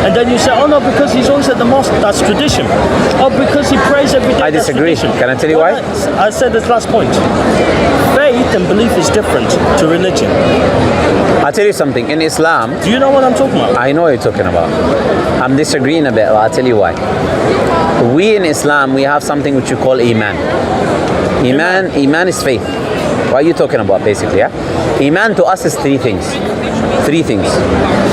And then you say, oh no, because he's always at the mosque, that's tradition. Oh, because he prays every day, I disagree. Can I tell you why? I said this last point. Faith and belief is different to religion. I'll tell you something. In Islam... Do you know what I'm talking about? I know what you're talking about. I'm disagreeing a bit, but I'll tell you why. We in Islam, we have something which you call Iman. Iman is faith. What are you talking about, basically, yeah? Iman to us is three things. Three things.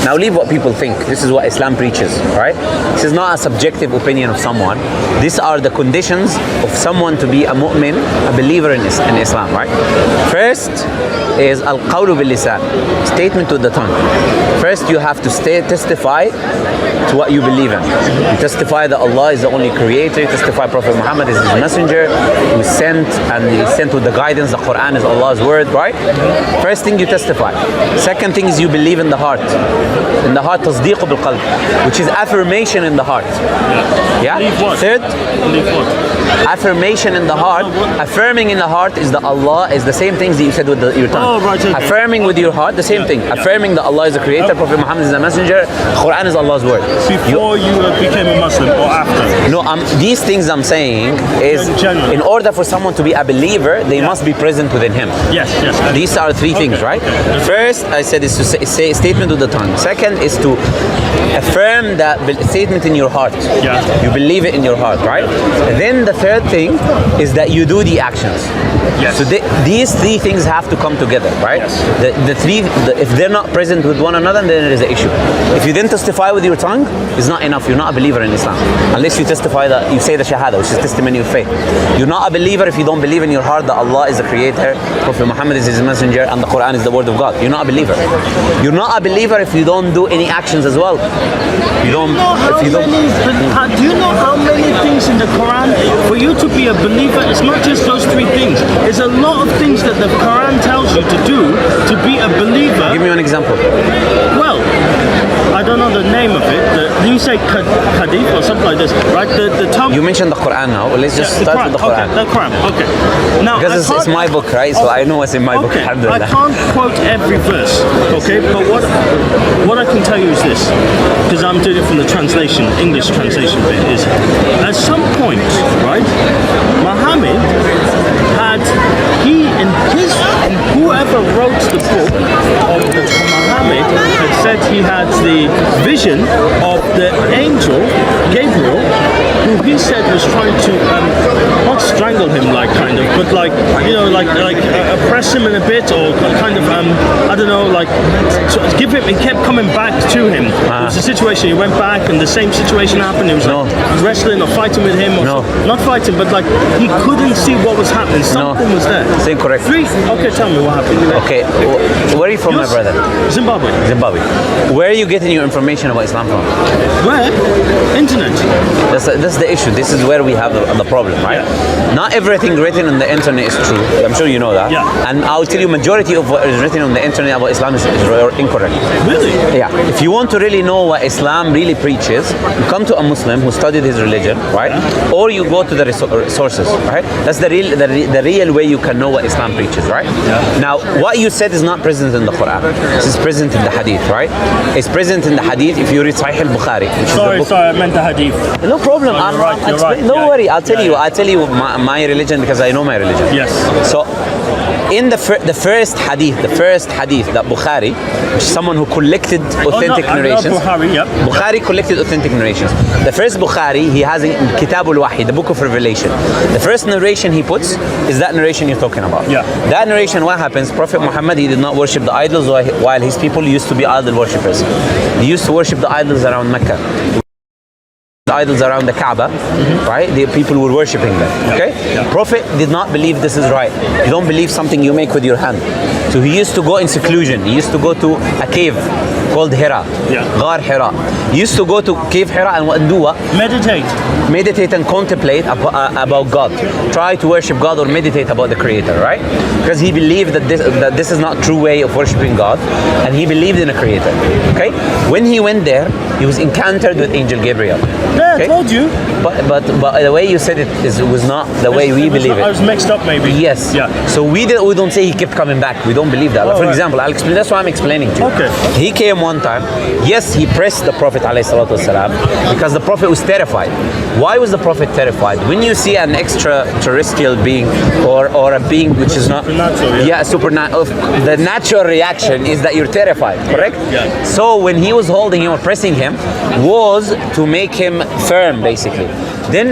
Now leave what people think. This is what Islam preaches, right? This is not a subjective opinion of someone. These are the conditions of someone to be a mu'min, a believer in Islam, right? First is al-qawlu bil-lisan, statement with the tongue. First you have to testify to what you believe in. You testify that Allah is the only creator. You testify Prophet Muhammad is his messenger, who sent, and he sent with the guidance. The Quran is Allah's word, right? First thing you testify. Second thing is you believe in the heart. In the heart, tasdeeq bil qalb, which is affirmation in the heart. Yeah? Third, affirmation in the heart. Affirming in the heart is that Allah is the same things that you said with your tongue. Oh, right, okay. Affirming with your heart, the same thing. Affirming that Allah is the creator, Prophet Muhammad is the messenger, Quran is Allah's word. Before you became a Muslim or after? No, these things I'm saying is, in order for someone to be a believer, they must be present within him. Yes. These are three things, right? First, I said, is to say statement with the tongue. Second is to affirm that statement in your heart. Yeah. You believe it in your heart, right? Then the third thing is that you do the actions. Yes. So these three things have to come together, right? Yes. If they're not present with one another, then there is an issue. If you then testify with your tongue, it's not enough. You're not a believer in Islam. Unless you testify that you say the Shahada, which is testimony of faith. You're not a believer if you don't believe in your heart that Allah is the creator, Prophet Muhammad is his messenger, and the Quran is the word of God. You're not a believer. You're not a believer if you don't do any actions as well. Do you know how many things in the Quran, for you to be a believer, it's not just those three things. There's a lot of things that the Quran tells you to do to be a believer. Give me an example. Well, I don't know the name of it. You say hadith or something like this, right? The top. You mentioned the Quran now. Let's just start with the Quran. Okay, the Quran. Okay. Now, because it's my book, right? So I know what's in my book. I can't quote every verse. Okay, but what I can tell you is this, because I'm doing it from the translation, English translation bit, is at some point, right? Muhammad had whoever wrote the book of Muhammad had said he had the vision of the angel Gabriel, who he said was trying to not strangle him, like kind of, but like oppress him in a bit, or kind of I don't know, like give him. He kept coming back to him. It was a situation. He went back, and the same situation happened. He was like wrestling or fighting with him, or not fighting, but like he couldn't see what was happening. Something was there. It's incorrect. Okay, tell me what happened. Okay, where are you from, my brother? Zimbabwe. Where are you getting your information about Islam from? Where? Internet. That's the issue. This is where we have the problem, right? Yeah. Not everything written on the internet is true. I'm sure you know that. Yeah. And I'll tell you, majority of what is written on the internet about Islam is incorrect. Really? Yeah. If you want to really know what Islam really preaches, you come to a Muslim who studied his religion, right? Yeah. Or you go to the sources, right? That's the real way you can know what Islam preaches, right? Yeah. Now, what you said is not present in the Quran. This is present in the Hadith, right? It's present in the Hadith if you read Sahih al-Bukhari. Sorry, I meant the Hadith. No problem. You're right. Don't worry. I'll tell you my religion, because I know my religion. Yes. So, in the first hadith that Bukhari, which is someone who collected authentic narrations. Bukhari collected authentic narrations. The first Bukhari, he has in Kitab al-Wahi, the book of revelation. The first narration he puts is that narration you're talking about. Yeah. That narration, what happens? Prophet Muhammad, he did not worship the idols, while his people used to be idol worshippers. They used to worship the idols around Mecca. Idols around the Kaaba, right? The people were worshipping them. Okay? Yeah. Prophet did not believe this is right. You don't believe something you make with your hand. So he used to go in seclusion. He used to go to a cave called Hira. Ghar Hira. He used to go to cave Hira and do what? Meditate and contemplate about God. Try to worship God or meditate about the Creator, right? Because he believed that this is not true way of worshiping God, and he believed in a Creator. Okay? When he went there, he was encountered with Angel Gabriel. Yeah, okay? I told you. But the way you said it was not the way we believe it. I was mixed up, maybe. Yes. Yeah. So we don't say he kept coming back. We don't believe that. For example, I'll explain. That's why I'm explaining to you. Okay. He came one time. Yes, he pressed the Prophet ﷺ because the Prophet was terrified. Why was the Prophet terrified? When you see an extraterrestrial being or a being which is not supernatural, the natural reaction is that you're terrified, correct? Yeah. So when he was holding him or pressing him was to make him firm, basically. Then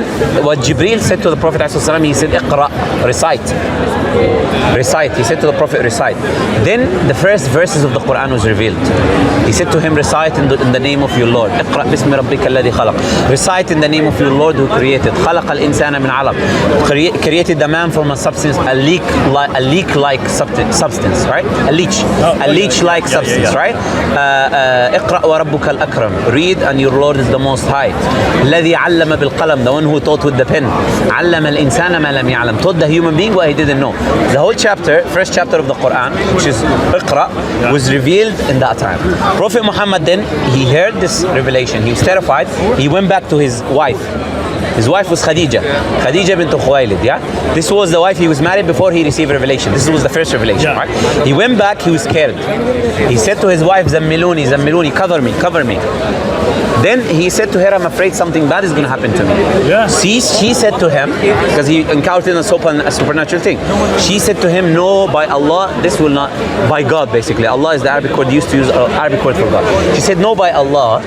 what Jibreel said to the Prophet ﷺ, he said, "Iqra," recite. Recite. He said to the Prophet, recite. Then the first verses of the Quran was revealed. He said to him, recite in the name of your Lord. Iqra bismi rabbika alladhi khalaq. Recite in the name of your Lord who created. Khalaqa al-insana min alaq. Created the man from a substance, a leak-like substance, right? A leech-like substance, right? Iqra wa rabbuka al-akram. Read, and your Lord is the most high. Alladhi allama bil-qalam, the one who taught with the pen. Allama al-insana ma lam ya'lam. Taught the human being what he didn't know. The whole chapter, first chapter of the Quran, which is Iqra, was revealed in that time. Prophet Muhammad then, he heard this revelation. He was terrified. He went back to his wife. His wife was Khadija bint Khuwaylid, yeah? This was the wife he was married before he received revelation. This was the first revelation, right? He went back, he was scared. He said to his wife, Zammiluni, cover me. Then he said to her, I'm afraid something bad is going to happen to me. Yeah. She said to him, because he encountered a supernatural thing. She said to him, no, by Allah, this will not, by God basically. Allah is the Arabic word, used to use Arabic word for God. She said, no, by Allah,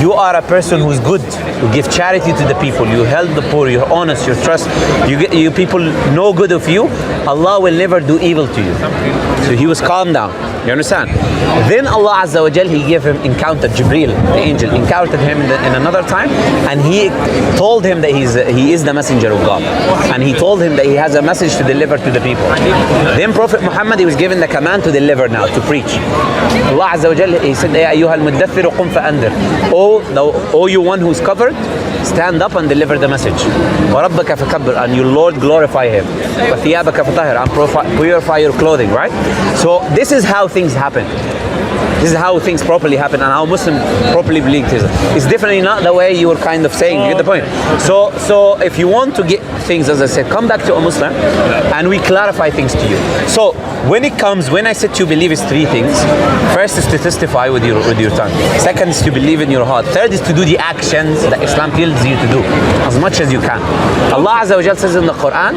you are a person who's good. You give charity to the people. You help the poor. You're honest. You trust. You people know good of you. Allah will never do evil to you. So he was calm down. You understand? Then Allah Azza wa Jal, he gave him encountered Jibreel, the angel, encountered him in another time, and he told him that he is the messenger of God, and he told him that he has a message to deliver to the people. Then Prophet Muhammad, he was given the command to deliver now, to preach. Allah Azza wa Jal, he said, "Ya ayyuhal muddaththir qum fa'andir." Oh, you one who's covered, stand up and deliver the message. وَرَبَّكَ فَكَبِّرْ, and your Lord glorify him. وَثِيَابَكَ فَطَهِّرْ, and purify your clothing, right? So this is how things happen. This is how things properly happen and how Muslim properly believes it. It's definitely not the way you were kind of saying. You get the point? So if you want to get things, as I said, come back to a Muslim and we clarify things to you. So when I said to believe is three things. First is to testify with your tongue. Second is to believe in your heart. Third is to do the actions that Islam tells you to do as much as you can. Allah Azza wa Jal says in the Quran,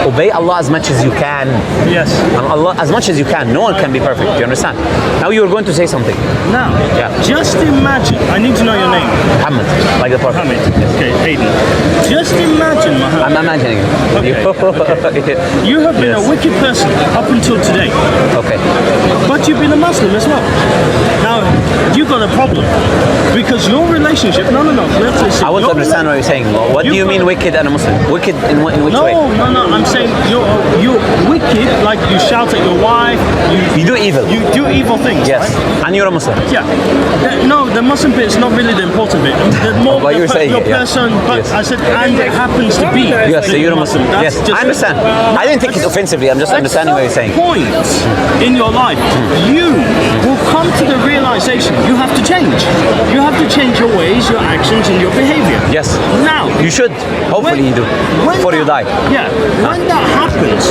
obey Allah as much as you can. Yes. And Allah as much as you can. No one can be perfect. You understand? Now you are going to say something. Now, Yeah. just imagine, I need to know your name. Muhammad, like the Prophet. Muhammad. Okay, Hayden. Just imagine, Muhammad. I'm imagining it. Okay. You have been a wicked person up until today, Okay. but you've been a Muslim as well. Now, you got a problem because your relationship. No. Let's listen. I want to Your understand what you're saying. What do you mean wicked and a Muslim? Wicked in which way? No. I'm saying you're wicked, like you shout at your wife. You do evil. You do evil things. Yes. Right? And you're a Muslim. Yeah. No, the Muslim bit is not really the important bit. The more What you're saying, your yeah. person, but Yes. I said, and it happens to be. Yes, so you're a Muslim. That's Yes, just I understand. I didn't think it offensively. I'm just understanding what you're saying. At some point in your life, you will come to the realization you have to change. You have to change your ways, your actions, and your behavior. Yes. Now, You should. Hopefully you do. Before you die. Yeah. When that happens,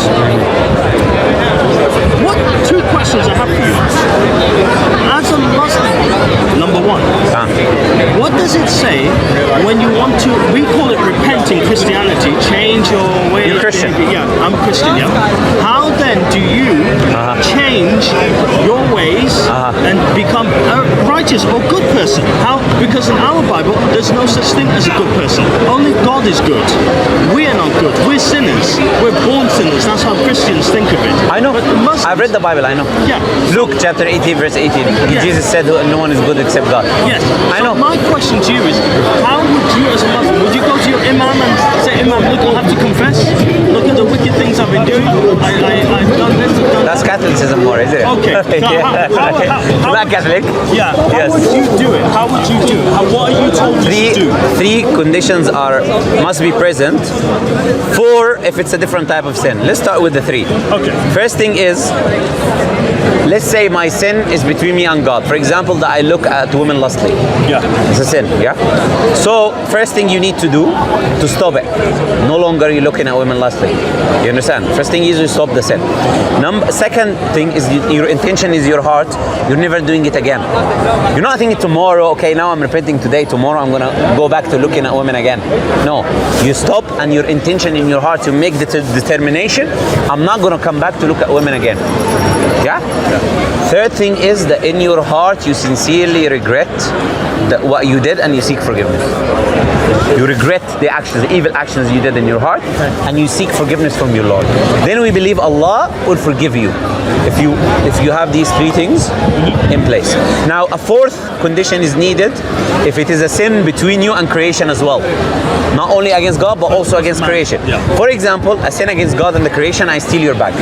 what two questions I have for you? As a Muslim, number one, what does it say when you want to, we call it repent in Christianity, change your way You're of Christian. behavior. Yeah, I'm Christian, yeah. How then do you change your ways and become a righteous or good person? How? Because in our Bible, there's no such thing as a good person. Only God is good. We are not good. We're sinners. We're born sinners. That's how Christians think of it. I know. But the Muslims, I've read the Bible. I know. Yeah. Luke chapter 18 verse 18. Yeah. Jesus said no one is good except God. Yes. I know. So my question to you is, how would you as a Muslim, would you go to your imam and say, Imam, look, I have to confess. Look at the wicked things I've been doing. I've done this, I've done That's Catholicism more, is it? Okay. So Is that Catholic? Yeah. How Yes. would you do it? How would you do it? What are you told to do? Three conditions must be present for if it's a different type of sin. Let's start with the three. Okay. First thing is, let's say my sin is between me and God. For example, that I look at women lustfully. Yeah. It's a sin, yeah? So, first thing you need to do to stop it. No longer you're looking at women lustfully. You understand? First thing is you stop the sin. Second thing is your intention is your heart. You're never doing it again. You're not thinking tomorrow, okay, now I'm repenting today, tomorrow I'm gonna go back to looking at women again. No. You stop and your intention in your heart, you make the determination, I'm not gonna come back to look at women again. Yeah? Third thing is that in your heart you sincerely regret that what you did and you seek forgiveness. You regret the actions, the evil actions you did in your heart, and you seek forgiveness from your Lord. Then we believe Allah will forgive you if you have these three things in place. Now, a fourth condition is needed if it is a sin between you and creation as well. Not only against God, but also against creation. For example, a sin against God and the creation, I steal your bag.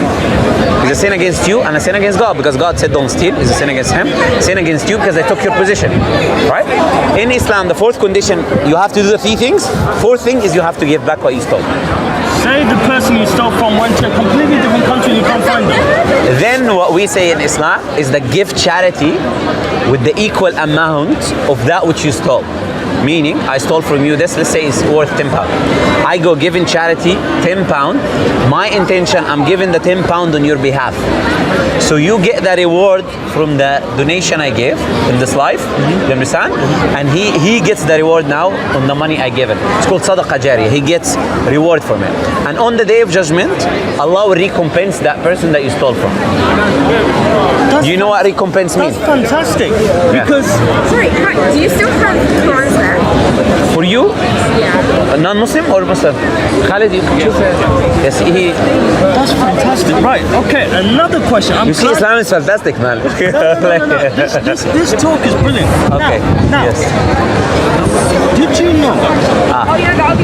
It's a sin against you and a sin against God, because God said don't steal. It's a sin against Him. Sin against you because I took your position. Right? In Islam, the fourth condition, you have to do the three things. Fourth thing is you have to give back what you stole. Say the person you stole from went to a completely different country and you can't find them. Then what we say in Islam is that give charity with the equal amount of that which you stole. Meaning, I stole from you this, let's say it's worth £10. I go give in charity £10. My intention, I'm giving the £10 on your behalf. So you get the reward from the donation I gave in this life, you understand? And he gets the reward now on the money I gave him. It's called sadaqah jariyah. He gets reward from it. And on the day of judgment, Allah will recompense that person that you stole from. Do you know what recompense means? That's fantastic. Because Sorry, do you still have cars there? For you? Yeah. A non-Muslim or Muslim? Khalid, you can choose. Yes, that's fantastic. Right. Okay. Another question. You see, Islam is fantastic, man. No. This talk is brilliant. Okay. Now, Yes. did you know? Oh, yeah, that'll be.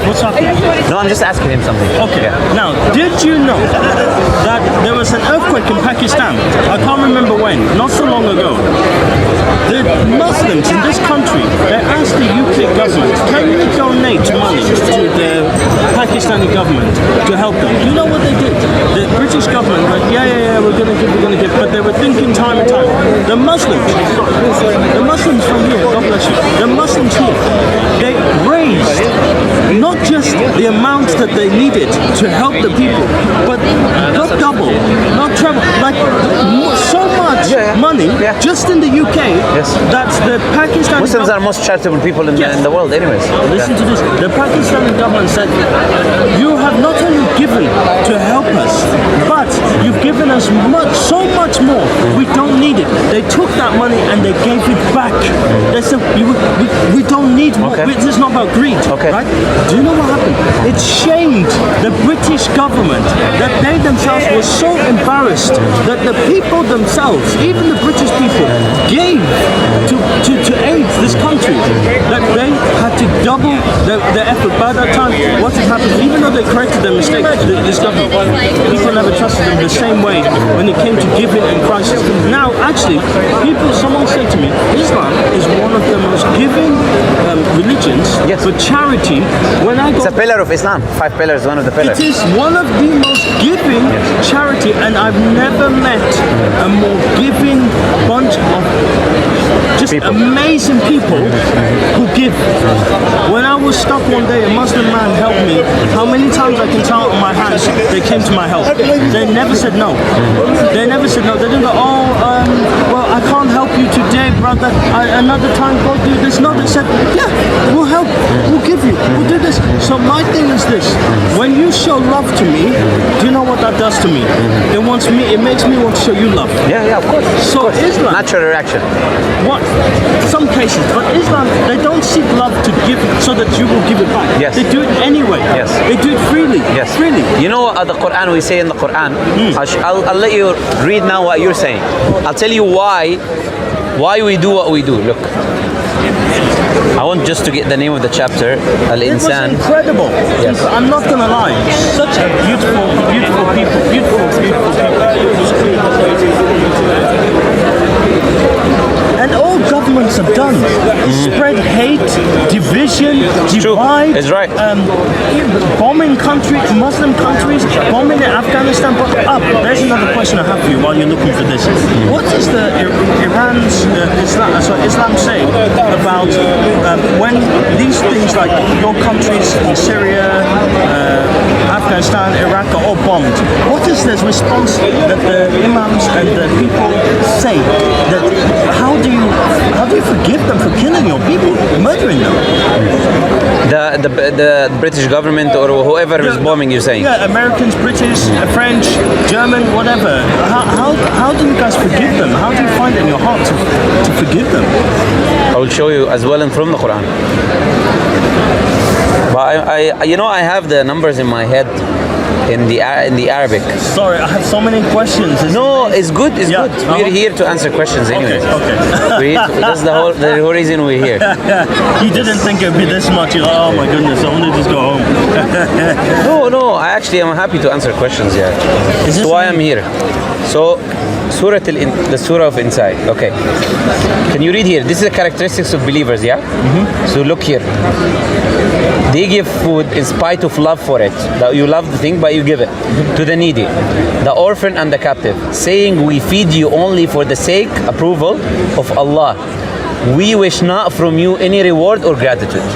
What's happening? No, I'm just asking him something. Okay. Now, did you know that there was an earthquake in Pakistan? I can't remember when. Not so long ago. The Muslims in this country, they asked the UK government, can you donate money to the Pakistani government to help them? You know what they did? The British government went, yeah, we're gonna give, but they were thinking time and time. The Muslims from here, God bless you, the Muslims here, they raised not just the amount that they needed to help the people, but not double, not treble, like so much money just in the UK that the Pakistani Muslims are most charitable people in the world anyways. Listen to this. The Pakistani government said, you have not only given to help us, but you've given us so much more. We don't need it. They took that money and they gave it back. They said, we don't need more. This is not about greed. Right? Do you know what happened? It shamed the British government that they themselves were so embarrassed that the people themselves, even the British people, gave to aid this country, that they had to double their effort. By that time, what had happened, even though they corrected their mistake, this government, people never trusted them the same way when it came to giving and crisis. Now, actually, someone said to me, Islam is one of the most giving religions for charity. When I go, it's a pillar of Islam. 5 pillars, one of the pillars. It is one of the most giving charity, and I've never met a more giving bunch of just amazing people who give. When I was stuck one day, a Muslim man helped me. How many times I can count on my hands they came to my help. They never said no. They never said no. They didn't go, well, I can't help you today, brother. Another time, go do this. No, they said, yeah, we'll help. We'll give you. We'll do this. So my thing is this. When you show love to me, do you know what that does to me? It makes me want to show you love. Yeah, of course. So Islam, natural reaction. What? Some cases, but Islam, they don't seek love to give so that you will give it back. Yes. They do it anyway. Yes. They do it freely. Yes. Freely. You know what the Quran, we say in the Quran, I'll let you read now what you're saying. I'll tell you why we do what we do. Look. I want just to get the name of the chapter. Al-Insan. It was incredible. Yes. I'm not gonna lie. Such a beautiful people. Beautiful people. And all governments have done. Spread hate, division, divide. is right. Bombing countries, Muslim countries, bombing Afghanistan. But there's another question I have for you while you're looking for this. What does the Iran's Islam say about when these things like your countries, Syria, Afghanistan, Iraq are all bombed? What is the response that the imams and the people say? That how do you forgive them for killing your people, murdering them? The British government or whoever is bombing, you're saying? Yeah, Americans, British, French, German, whatever. How do you guys forgive them? How do you find it in your heart to forgive them? I will show you as well and from the Quran. But I have the numbers in my head in the Arabic. Sorry, I have so many questions. No, it's good. It's good. We're here to answer questions anyway. Okay. That's the whole reason we're here. You didn't think it'd be this much. You're like, oh my goodness, I want to just go home. No. I actually am happy to answer questions. Yeah. This is why I'm here. So, the Surah of Insight. Okay. Can you read here? This is the characteristics of believers. Yeah. So look here. They give food in spite of love for it. That you love the thing, but you give it to the needy, the orphan and the captive, saying, we feed you only for the sake, approval of Allah. We wish not from you any reward or gratitude.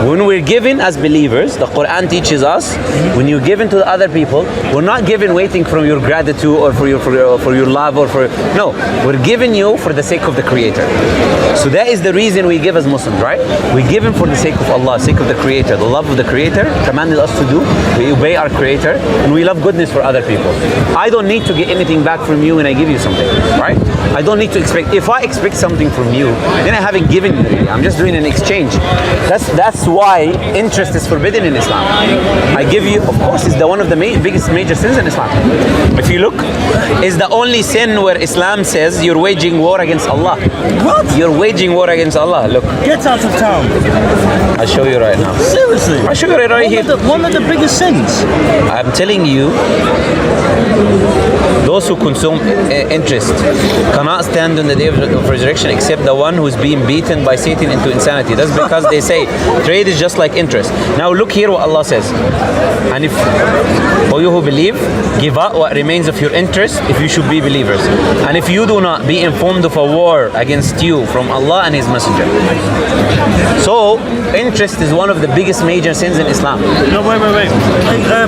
When we're given as believers, the Quran teaches us, when you're given to the other people, we're not given waiting from your gratitude or for your love or for, no, we're giving you for the sake of the Creator. So that is the reason we give as Muslims, right? We give him for the sake of Allah, sake of the Creator, the love of the Creator commanded us to do. We obey our Creator and we love goodness for other people. I don't need to get anything back from you when I give you something, right? I don't need to expect. If I expect something from you, then I haven't given you. I'm just doing an exchange. That's why interest is forbidden in Islam. I give you, of course, it's one of the biggest major sins in Islam. If you look, it's the only sin where Islam says you're waging war against Allah. What? You're waging war against Allah. Look. Get out of town. I'll show you right now. Seriously? I'll show you right here. One of the biggest sins. I'm telling you, those who consume interest cannot stand on the day of resurrection except the one who's being beaten by Satan into insanity. That's because they say trade is just like interest. Now look here what Allah says. And if for you who believe, give up what remains of your interest if you should be believers. And if you do not, be informed of a war against you from Allah and His Messenger. So interest is one of the biggest major sins in Islam. No, wait.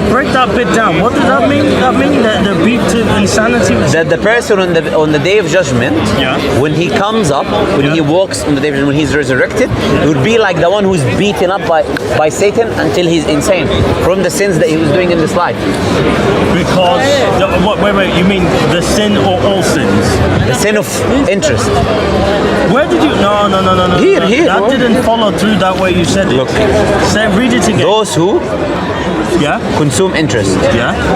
Break that bit down. What does that mean? That mean that the beat to insanity? That the person on the day of judgment, when he comes up, when he walks on the day of judgment, when he's resurrected, it would be like the one who's beaten up by Satan until he's insane from the sins that he was doing in this life. Because wait, you mean the sin or all sins? The sin of interest. Where did you? No. Here. That didn't follow through that way you said it. Look. Read it again. Those who consume interest.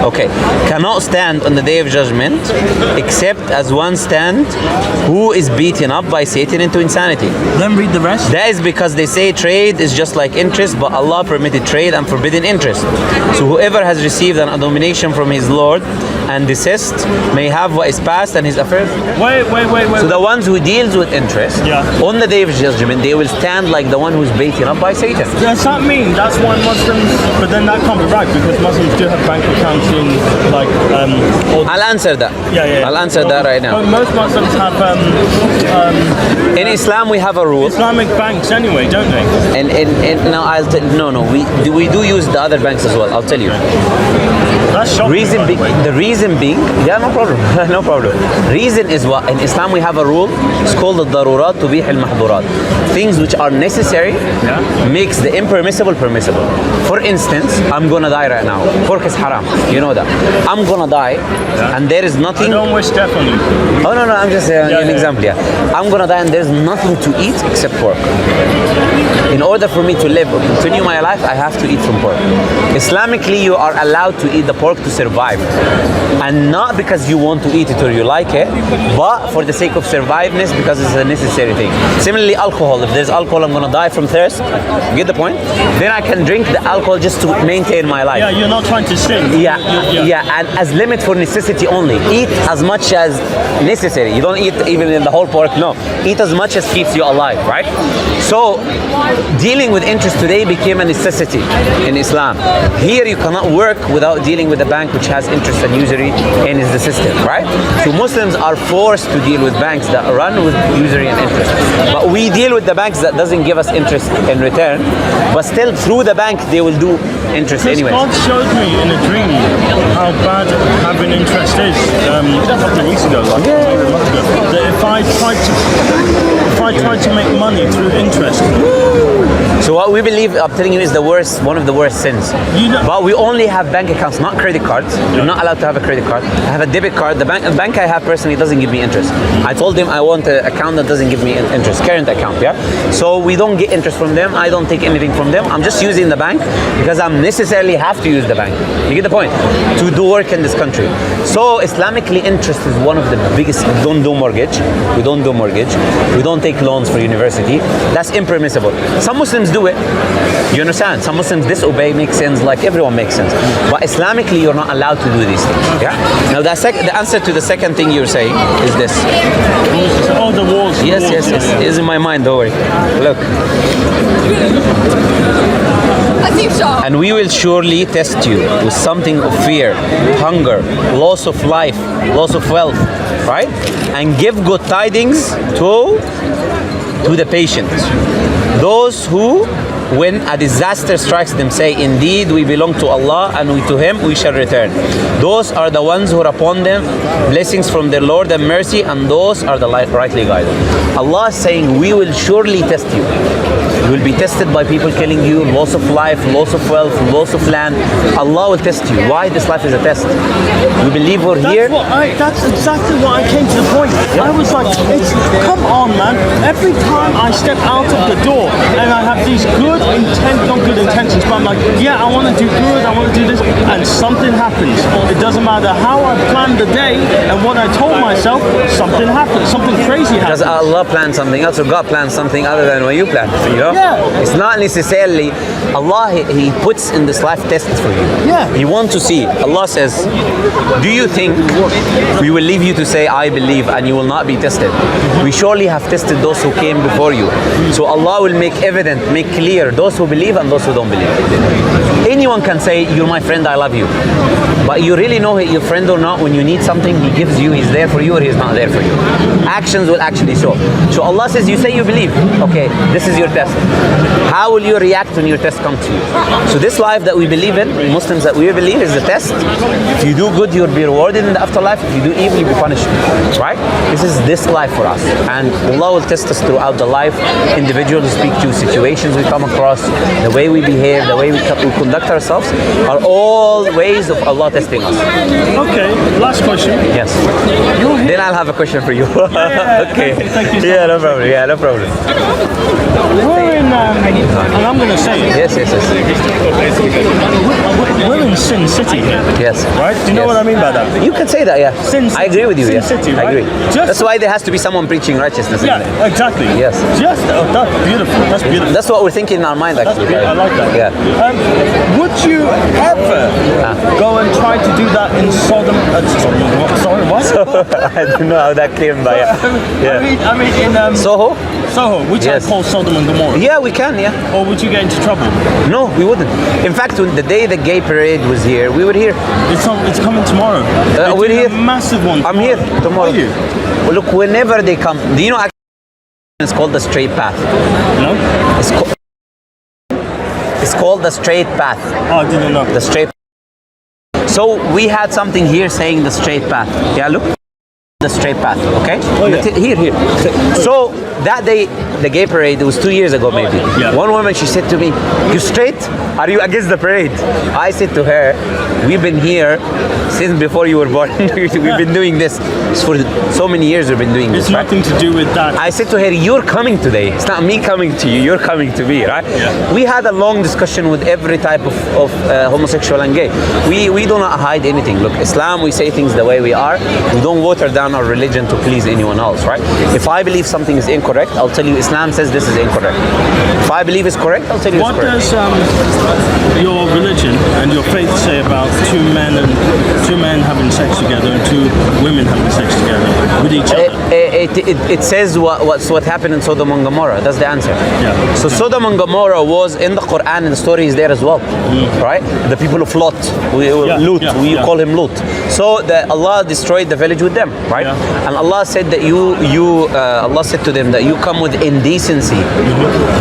Okay. Cannot stand on the day of judgment except as one stand who is beaten up by Satan into insanity. Then read the rest. That is because they say trade is just like interest, but Allah permitted trade and forbidden interest. So whoever has received an abomination from his Lord and desist may have what is past and his affairs. Wait. So the ones who deals with interest, on the day of judgment, they will stand like the one who's beaten up by Satan. Does that mean that's why Muslims? But then that can't be right because Muslims do have bank accounts in like. I'll answer that. Yeah. I'll answer that right now. Most Muslims have. In Islam, we have a rule. Islamic banks anyway, don't they? And now no. We do use the other banks as well. I'll tell you. That's shocking. The reason being, no problem. Reason is what in Islam we have a rule. It's called al-darurat tubih al-mahdurat. Things which are necessary makes the impermissible permissible. For instance, I'm gonna die right now. Pork is haram. You know that. I'm gonna die, and there is nothing. I don't wish death on you. Oh no, I'm just an example. I'm gonna die, and there's nothing to eat except pork. In order for me to live or continue my life, I have to eat from pork. Islamically, you are allowed to eat the pork to survive. And not because you want to eat it or you like it, but for the sake of surviveness because it's a necessary thing. Similarly, alcohol. alcohol. If there's alcohol, I'm gonna die from thirst. You get the point? Then I can drink the alcohol just to maintain my life. Yeah, you're not trying to sin. Yeah, and as limit for necessity only. Eat as much as necessary. You don't eat even in the whole pork, no. Eat as much as keeps you alive, right? So, dealing with interest today became a necessity in Islam. Here you cannot work without dealing with a bank which has interest and usury and is the system, right? So Muslims are forced to deal with banks that run with usury and interest. But we deal with the banks that doesn't give us interest in return, but still through the bank they will do interest anyway. God showed me in a dream how bad having interest is a couple of weeks ago, like a month ago. That if I tried to make money through interest. So what we believe, I'm telling you, is the worst, one of the worst sins. But we only have bank accounts, not credit cards. You're not allowed to have a credit card. I have a debit card. The bank I have personally doesn't give me interest. I told them I want an account that doesn't give me interest, current account, yeah? So we don't get interest from them. I don't take anything from them. I'm just using the bank because I necessarily have to use the bank. You get the point? To do work in this country. So Islamically, interest is one of the biggest. We don't do mortgage. We don't do mortgage. We don't take loans for university. That's impermissible. Some Muslims do it. You understand? Some Muslims disobey, make sense, like everyone makes sense. But Islamically, you're not allowed to do these things. Yeah. Now, the answer to the second thing you're saying is this. Oh, the walls. Yes. It's in my mind. Don't worry. Look. And we will surely test you with something of fear, hunger, loss of life, loss of wealth, right? And give good tidings to the patient. Those who, when a disaster strikes them, say, indeed we belong to Allah and to Him we shall return. Those are the ones who are upon them blessings from their Lord and mercy, and those are the rightly guided. Allah is saying, we will surely test you. You will be tested by people killing you, loss of life, loss of wealth, loss of land. Allah will test you. Why? This life is a test. You believe we're here? That's exactly what I came to the point. I was like, come on, man. Every time I step out of the door and I have these not good intentions, but I'm like, yeah, I want to do good, I want to do this, and something happens. It doesn't matter how I planned the day and what I told myself, something happens, something crazy happens. Does Allah plan something else, or God plan something other than what you planned? You know? Yeah. It's not necessarily Allah. He puts in this life tests for you. Yeah. He wants to see. Allah says, do you think we will leave you to say I believe and you will not be tested? We surely have tested those who came before you. So Allah will make evident, make clear those who believe and those who don't believe. Anyone can say, you're my friend, I love you. But you really know your friend or not when you need something, he gives you, he's there for you or he's not there for you. Actions will actually show. So Allah says, you say you believe. Okay, this is your test. How will you react when your test comes to you? So this life that we believe in, Muslims that we believe, is the test. If you do good, you'll be rewarded in the afterlife. If you do evil, you'll be punished. Right? This is this life for us. And Allah will test us throughout the life. Individuals we speak to, situations we come across, the way we behave, the way we conduct ourselves are all ways of Allah testing us. Okay, last question. Yes. Then I'll have a question for you. Yeah, okay. Thank you so Yeah, much. no problem. Yeah, no problem. We're in, and I'm going to say it. Yes. We're in Sin City here. Yes. Right? Do you know what I mean by that? You can say that, yeah. Sin City. I agree with you. Sin Yeah. City, I right? agree. That's why there has to be someone preaching righteousness. Yeah, exactly. Yes. Just that's beautiful. That's beautiful. That's what we're thinking in our mind, That's actually. beautiful. I like that. Yeah. Would you ever go and try to do that in Sodom? Sorry, what? I don't know how that came by. Yeah. I mean in Soho? Soho, which Yes. I call Sodom and Gomorrah. Yeah, we can, yeah. Or would you get into trouble? No, we wouldn't. In fact, when the day the gay parade was here, we were here. It's coming tomorrow. They're we're doing here. A massive one. I'm here tomorrow. Are you? Well, look, whenever they come, do you know it's called the straight path? No? It's called the straight path. Oh, I didn't know. The straight. So we had something here saying the straight path. Yeah, look. The straight path, okay? Oh, yeah. Here. So that day, the gay parade, it was 2 years ago maybe. Yeah. One woman, she said to me, you straight? Are you against the parade? I said to her, we've been here since before you were born. We've been doing this for so many years. We've been doing It's this. Right? nothing to do with that. I said to her, you're coming today. It's not me coming to you. You're coming to me, right? Yeah. We had a long discussion with every type of homosexual and gay. We do not hide anything. Look, Islam, we say things the way we are. We don't water down run our religion to please anyone else, right? If I believe something is incorrect, I'll tell you Islam says this is incorrect. If I believe it's correct, I'll tell you What it's correct. does your religion and your faith say about two men having sex together and two women having sex together with each other? It says what happened in Sodom and Gomorrah. That's the answer. Yeah. So Sodom and Gomorrah was in the Quran, and the story is there as well, right? The people of Lot, Lut, we call him Lut. So Allah destroyed the village with them, right? Yeah. And Allah said that Allah said to them that you come with indecency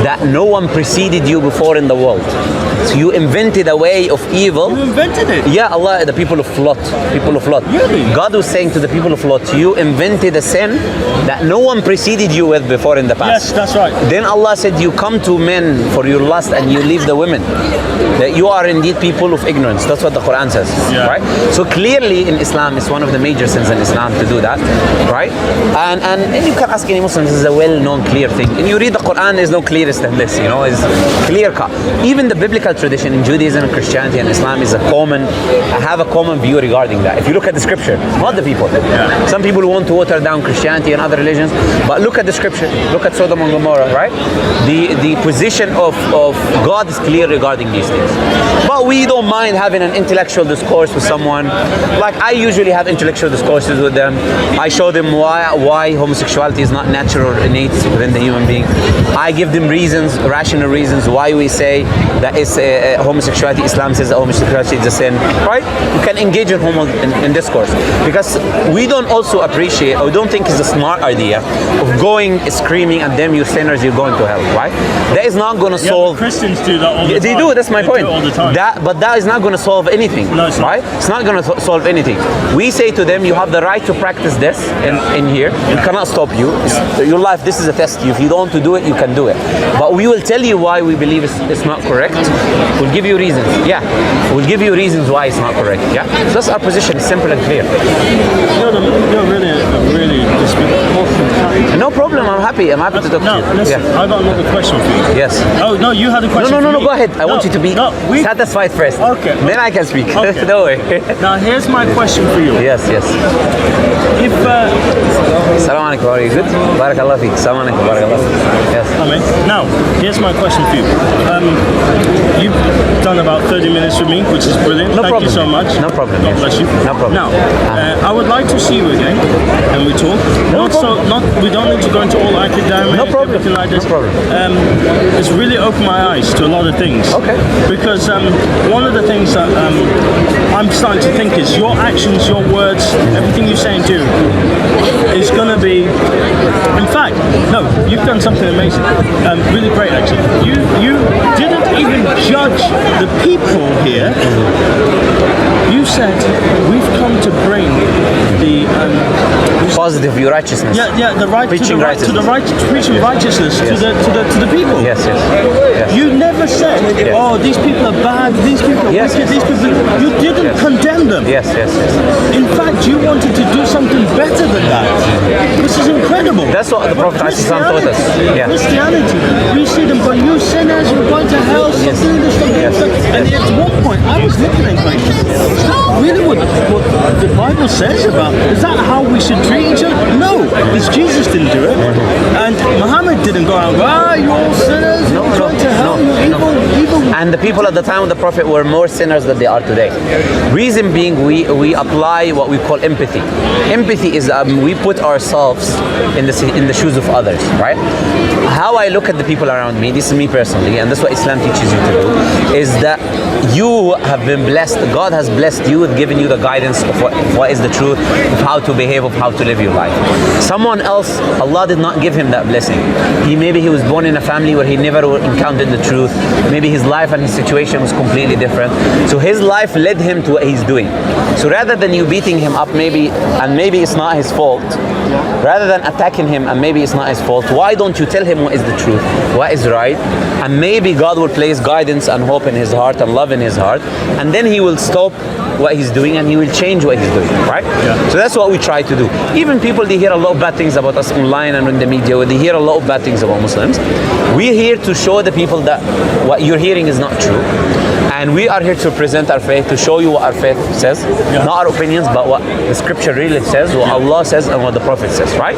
that no one preceded you before in the world. So you invented a way of evil. You invented it? Yeah, Allah, the people of Lot. Really? God was saying to the people of Lot, you invented a sin that no one preceded you with before in the past. Yes, that's right. Then Allah said, you come to men for your lust and you leave the women. That you are indeed people of ignorance. That's what the Quran says, right? So clearly in Islam, it's one of the major sins in Islam to do that, right? And you can ask any Muslim, this is a well-known, clear thing. And you read the Quran, there's no clearest than this, it's clear cut. Even the biblical tradition in Judaism and Christianity and Islam is have a common view regarding that. If you look at the scripture, not the people. Yeah. Some people want to water down Christianity and other religions, but look at the scripture. Look at Sodom and Gomorrah, right? The position of God is clear regarding these things. But we don't mind having an intellectual discourse with someone. Like I usually have intellectual discourses with them. I show them why homosexuality is not natural or innate within the human being. I give them reasons, rational reasons why we say that it's homosexuality. Islam says that homosexuality is a sin, right? You can engage in discourse, because we don't also appreciate or don't think it's a smart idea of going screaming at them, you sinners, you're going to hell, right? That is not going to solve. Christians do that all the time. They do. That's my point. Do it all the time. But that is not going to solve anything, No, it's not. right? It's not going to solve anything. We say to them, you have the right to practice this in here. We cannot stop you. Your life, this is a test. If you don't want to do it, you can do it. But we will tell you why we believe it's not correct. We'll give you reasons. Yeah, we'll give you reasons why it's not correct. Yeah, so that's our position. It's simple and clear. You're really awesome. No problem. I'm happy to talk to you. Listen, I got another question for you. Yes. Oh no, you had a question. No. for me. Go ahead. I want you to be satisfied first. Okay. Then I can speak. Okay. Don't worry. Now here's my question for you. Yes. If Assalamu alaikum. Are you good? Barakallah feek. Assalamu alaikum. Barakallah feek. Yes. now here's my question for you. You've done about 30 minutes with me, which is brilliant. No Thank problem. you so much. No problem. God Yes. bless you. No problem. Now, I would like to see you again, and we talk. We don't need to go into all academic. No problem. Everything like this. No problem. It's really opened my eyes to a lot of things. Okay. Because one of the things that I'm starting to think is your actions, your words, everything you say and do is going to be. In fact, no, you've done something amazing. Really great, actually. You didn't even judge the people here. You said we've come to bring the Positive view righteousness. the right Preaching righteousness. preaching righteousness Yes. to the people. Yes. You never said, Yes. oh, these people are bad, these people are Yes, wicked, yes, these people. You didn't condemn them. Yes. In fact, you wanted to do something better than that. This is incredible. That's what the Prophet ﷺ taught us. Yeah. Christianity, we see them going, you sinners, you're going to hell, stop doing this, stop doing that. And at one point, I was looking at going, is that really what the Bible says about? Is that how we should treat each other? No, because Jesus didn't do it. And Muhammad didn't go out and go, you're all sinners, you're going to hell, you're evil. And the people at the time of the Prophet were more sinners than they are today. Reason being, we apply what we call empathy. Empathy is we put ourselves in the shoes of others, right? How I look at the people around me, this is me personally, and that's what Islam teaches you to do, is that you have been blessed. God has blessed you with giving you the guidance of what is the truth, of how to behave, of how to live your life. Someone else, Allah did not give him that blessing. Maybe he was born in a family where he never encountered the truth. Maybe his life and his situation was completely different. So his life led him to what he's doing. So rather than you beating him up, maybe it's not his fault, rather than attacking him and maybe it's not his fault, why don't you tell him what is the truth, what is right, and maybe God will place guidance and hope in his heart and love in his heart, and then he will stop what he's doing and he will change what he's doing, right? So that's what we try to do. Even people, they hear a lot of bad things about us online and in the media, they hear a lot of bad things about Muslims. We're here to show the people that what you're hearing is not not true. And we are here to present our faith, to show you what our faith says. Yeah. Not our opinions, but what the scripture really says, what Allah says and what the Prophet says, right?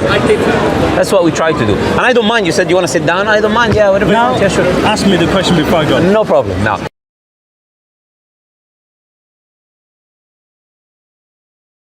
That's what we try to do. And I don't mind, you said you want to sit down, I don't mind, yeah, whatever you Now, want, yeah, sure. ask me the question before I go. No problem, now.